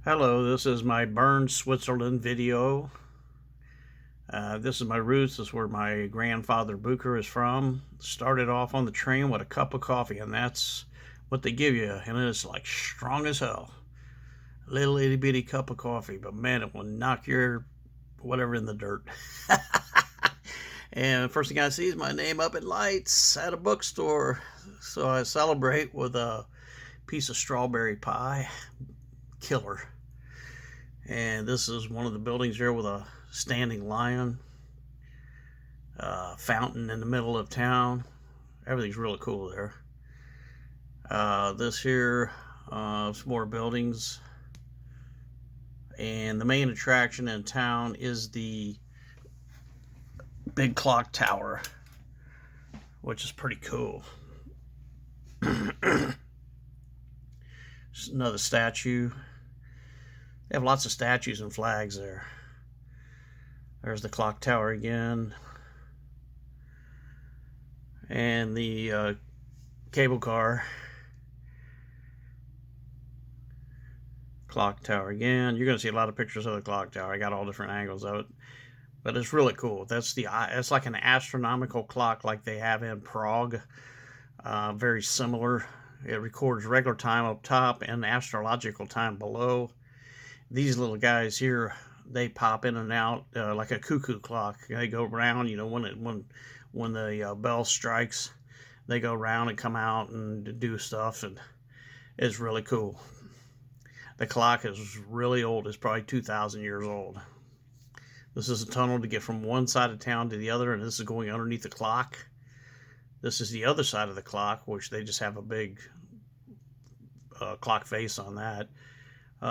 Hello, this is my Bern Switzerland video. This is my roots. This is where my grandfather Booker is from. Started off on the train with a cup of coffee, and that's what they give you. And it's like strong as hell. A little itty bitty cup of coffee, but man, it will knock your whatever in the dirt. And the first thing I see is my name up in lights at a bookstore. So I celebrate with a piece of strawberry pie. Killer. And this is one of the buildings here with a standing lion, fountain in the middle of town. Everything's really cool there. This here, some more buildings. And the main attraction in town is the big clock tower, which is pretty cool. Another statue. They have lots of statues and flags there. There's the clock tower again. And the cable car. Clock tower again. You're going to see a lot of pictures of the clock tower. I got all different angles of it. But it's really cool. It's like an astronomical clock like they have in Prague. Very similar. It records regular time up top and astrological time below. These little guys here, they pop in and out like a cuckoo clock. They go around, when the bell strikes, they go around and come out and do stuff, and it's really cool. The clock is really old. It's probably 2,000 years old. This is a tunnel to get from one side of town to the other, and this is going underneath the clock. This is the other side of the clock, which they just have a big clock face on that.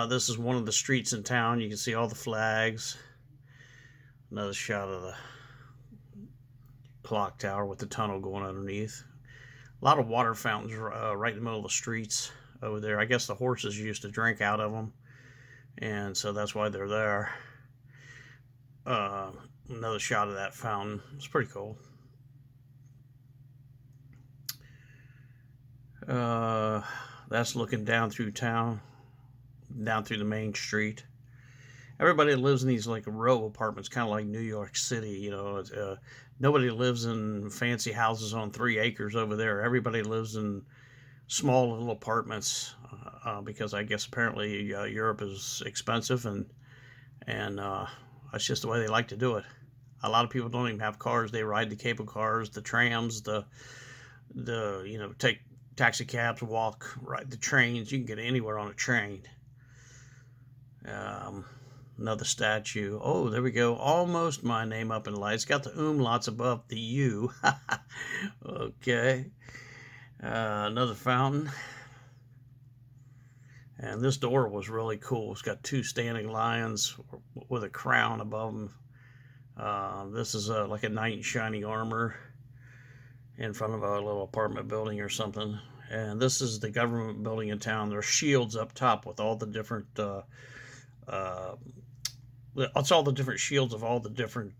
This is one of the streets in town. You can see all the flags. Another shot of the clock tower with the tunnel going underneath. A lot of water fountains right in the middle of the streets over there. I guess the horses used to drink out of them, and so that's why they're there. Another shot of that fountain. It's pretty cool. That's looking down through town, down through the main street. Everybody lives in these like row apartments, kind of like New York City. Nobody lives in fancy houses on 3 acres over there. Everybody lives in small little apartments because I guess apparently Europe is expensive, and that's just the way they like to do it. A lot of people don't even have cars. They ride the cable cars, the trams, take taxi cabs, walk, ride the trains. You can get anywhere on a train. Another statue. Oh, there we go. Almost my name up in lights. Got the umlauts above the U. Okay. Another fountain. And this door was really cool. It's got 2 standing lions with a crown above them. This is like a knight in shining armor in front of a little apartment building or something. And this is the government building in town. There's shields up top with all the different it's all the different shields of all the different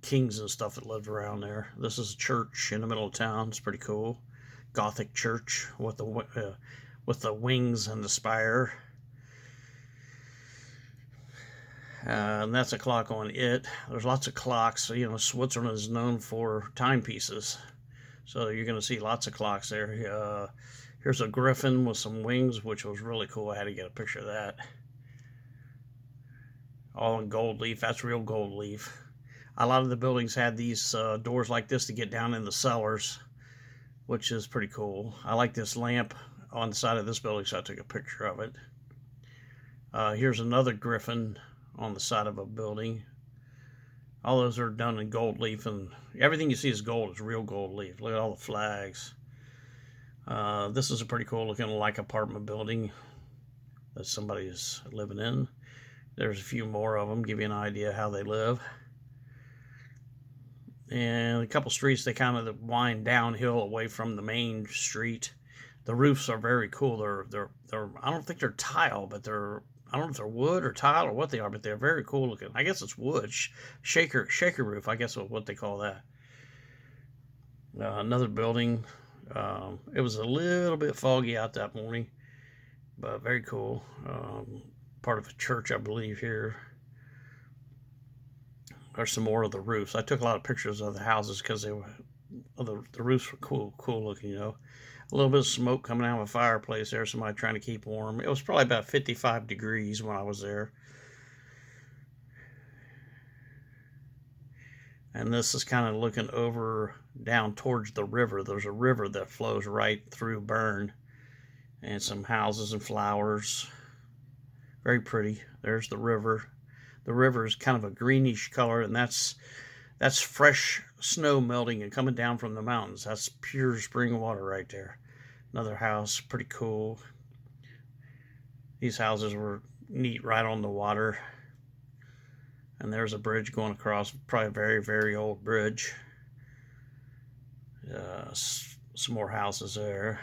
kings and stuff that lived around there. This is a church in the middle of town. It's pretty cool. Gothic church with the wings and the spire. And that's a clock on it. There's lots of clocks. Switzerland is known for timepieces. So you're going to see lots of clocks there. Here's a griffin with some wings, which was really cool. I had to get a picture of that. All in gold leaf. That's real gold leaf. A lot of the buildings had these doors like this to get down in the cellars, which is pretty cool. I like this lamp on the side of this building, so I took a picture of it. Here's another griffin on the side of a building. All those are done in gold leaf, and everything you see is gold. It's real gold leaf. Look at all the flags. This is a pretty cool looking like apartment building that somebody's living in. There's a few more of them, give you an idea how they live. And a couple streets, they kind of wind downhill away from the main street. The roofs are very cool. They're I don't think they're tile, but I don't know if they're wood or tile or what they are, but they're very cool looking. I guess it's wood, shaker roof. I guess what they call that. Another building. It was a little bit foggy out that morning, but very cool. part of a church, I believe, here. There's some more of the roofs. I took a lot of pictures of the houses because they were the roofs were cool looking, you know. A little bit of smoke coming out of a fireplace there, somebody trying to keep warm. It was probably about 55 degrees when I was there. And this is kind of looking over down towards the river. There's a river that flows right through Bern, and some houses and flowers. Very pretty. There's the river. The river is kind of a greenish color, and that's fresh snow melting and coming down from the mountains. That's pure spring water right there. Another house, pretty cool. These houses were neat right on the water. And there's a bridge going across, probably a very, very old bridge. Some more houses there.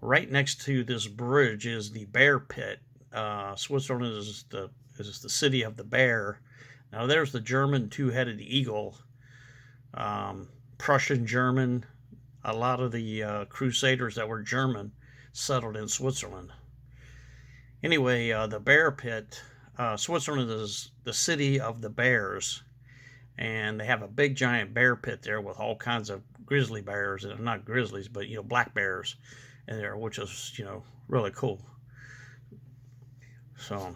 Right next to this bridge is the bear pit. Switzerland is the city of the bear. Now there's the German two-headed eagle. Prussian German. A lot of the crusaders that were German settled in Switzerland. Anyway, the bear pit. Switzerland is the city of the bears, and they have a big giant bear pit there with all kinds of grizzly bears, and not grizzlies, but black bears in there, which is really cool. So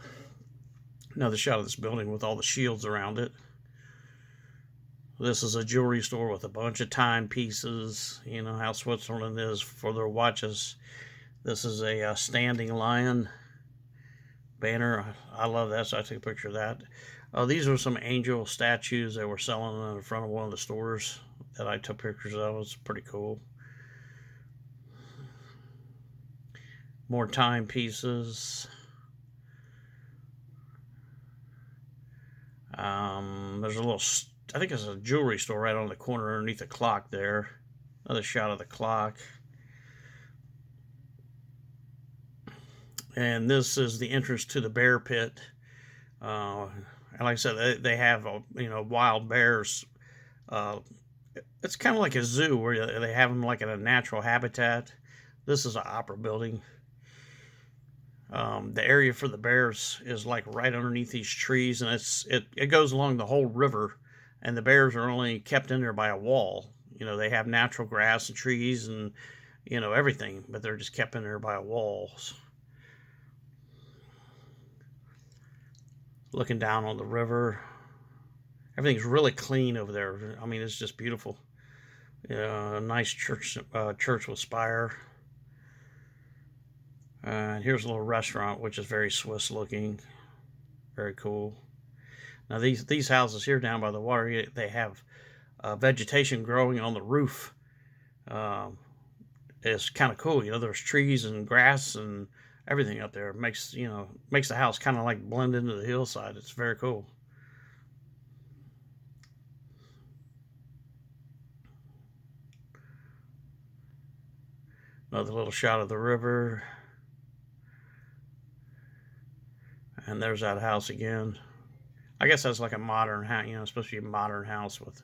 another shot of this building with all the shields around it. This is a jewelry store with a bunch of timepieces. You know how Switzerland is for their watches. This is a standing lion banner. I love that, so I took a picture of that. These are some angel statues that were selling in front of one of the stores that I took pictures of. It's pretty cool. More timepieces. There's a little, I think it's a jewelry store right on the corner underneath the clock there. Another shot of the clock. And this is the entrance to the bear pit. And like I said, they have wild bears. It's kind of like a zoo where they have them like in a natural habitat. This is an opera building. The area for the bears is like right underneath these trees, and it goes along the whole river, and the bears are only kept in there by a wall. They have natural grass and trees and everything, but they're just kept in there by walls. Looking down on the river, everything's really clean over there. I mean, it's just beautiful. A nice church with spire. And here's a little restaurant, which is very Swiss looking. Very cool. Now these houses here down by the water, they have vegetation growing on the roof. It's kind of cool. There's trees and grass and everything up there. It makes the house kind of like blend into the hillside. It's very cool. Another little shot of the river. And there's that house again. I guess that's like a modern house, it's supposed to be a modern house with,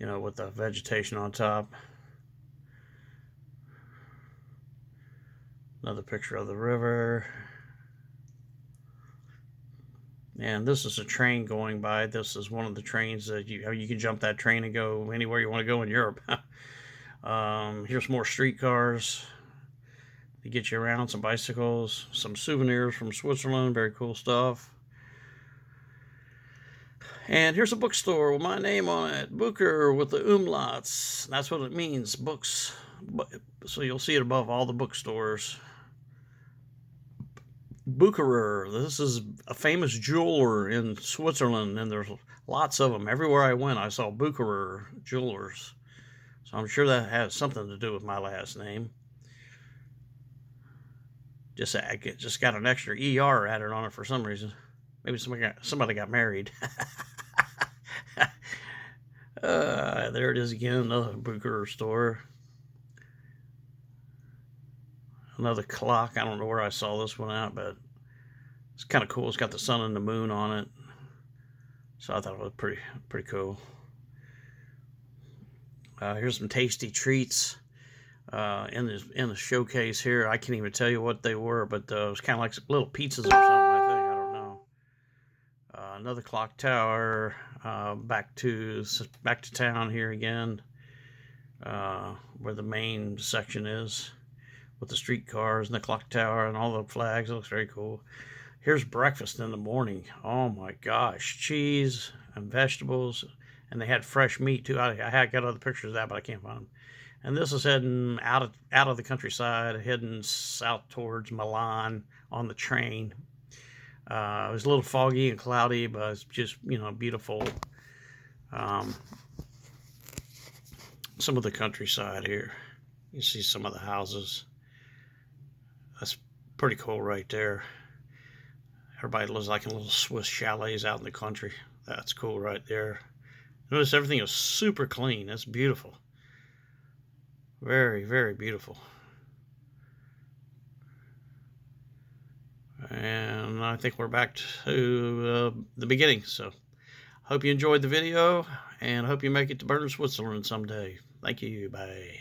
with the vegetation on top. Another picture of the river. And this is a train going by. This is one of the trains that you can jump that train and go anywhere you want to go in Europe. Here's more streetcars to get you around, some bicycles, some souvenirs from Switzerland, very cool stuff. And here's a bookstore with my name on it, Bucher with the umlauts. That's what it means, books. So you'll see it above all the bookstores. Bucherer, this is a famous jeweler in Switzerland, and there's lots of them. Everywhere I went, I saw Bucherer jewelers. So I'm sure that has something to do with my last name. Just got an extra ER added on it for some reason. Maybe somebody got married. There it is again, another Bucherer store. Another clock. I don't know where I saw this one at, but it's kind of cool. It's got the sun and the moon on it. So I thought it was pretty cool. Here's some tasty treats. in the showcase here. I can't even tell you what they were, but it was kind of like little pizzas or something. I think, I don't know. Another clock tower. Back to town here again, where the main section is, with the streetcars and the clock tower and all the flags. It looks very cool. Here's breakfast in the morning. Oh my gosh, cheese and vegetables, and they had fresh meat too. I had got other pictures of that, but I can't find them. And this is heading out of the countryside, heading south towards Milan on the train. It was a little foggy and cloudy, but it's just, beautiful. Um, some of the countryside here. You see some of the houses. That's pretty cool right there. Everybody lives like in little Swiss chalets out in the country. That's cool right there. Notice everything is super clean. That's beautiful. Very, very beautiful. And I think we're back to the beginning. So, hope you enjoyed the video, and hope you make it to Bern, Switzerland someday. Thank you. Bye.